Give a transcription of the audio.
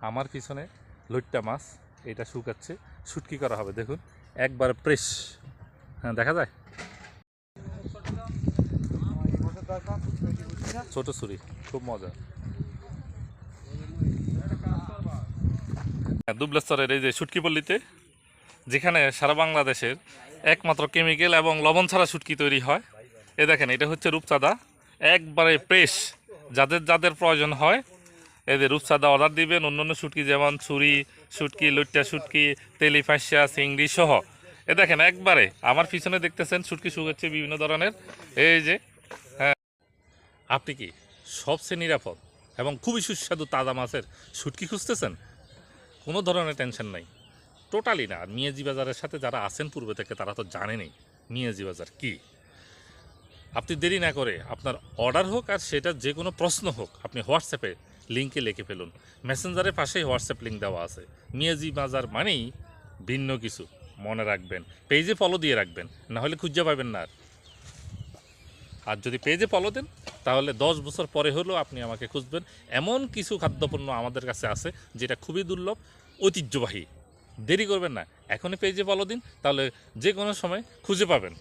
আমার পিছনে লইট্টা মাছ, এটা শুকাচ্ছে, শুটকি করা হবে। দেখুন একবার ফ্রেশ। হ্যাঁ, দেখা যায় ছোট ছুরি, খুব মজা। দুবলেশ্বরের এই যে শুটকি পল্লীতে, যেখানে সারা বাংলাদেশের একমাত্র কেমিক্যাল এবং লবণ ছাড়া শুটকি তৈরি হয়। এ দেখেন, এটা হচ্ছে রূপচাঁদা, একবারে ফ্রেশ। যাদের যাদের প্রয়োজন হয় এদের রূপচাঁদা অর্ডার দিবেন। অন্যান্য শুটকি যেমন ছুরি শুটকি, লইট্টা শুটকি, তেলি ফাঁসিয়া, চিংড়ি সহ। এ দেখেন একবারে আমার পিছনে দেখতেছেন শুটকি শুকাচ্ছে বিভিন্ন ধরনের। এই যে, হ্যাঁ, আপনি কি সবচেয়ে নিরাপদ এবং খুবই সুস্বাদু তাজা মাছের শুটকি খুঁজতেছেন? কোনো ধরনের টেনশন নাই, টোটালি না। আর মিয়াজি বাজারের সাথে যারা আছেন পূর্বে থেকে তারা তো জানেনই মিয়াজি বাজার কি। আপনি দেরি না করে আপনার অর্ডার হোক আর সেটা যে কোনো প্রশ্ন হোক, আপনি হোয়াটসঅ্যাপে লিঙ্কে লিখে ফেলুন। মেসেঞ্জারের পাশেই হোয়াটসঅ্যাপ লিঙ্ক দেওয়া আছে। মিয়াজি বাজার মানেই ভিন্ন কিছু, মনে রাখবেন। পেজে ফলো দিয়ে রাখবেন, না হলে খুঁজে পাবেন না। আর যদি পেজে ফলো দেন তাহলে 10 বছর পরে হলেও আপনি আমাকে খুঁজবেন। এমন কিছু খাদ্যপণ্য আমাদের কাছে আছে যেটা খুবই দুর্লভ, ঐতিহ্যবাহী। দেরি করবেন না, এখনই পেজে ফলো দিন, তাহলে যে কোনো সময় খুঁজে পাবেন।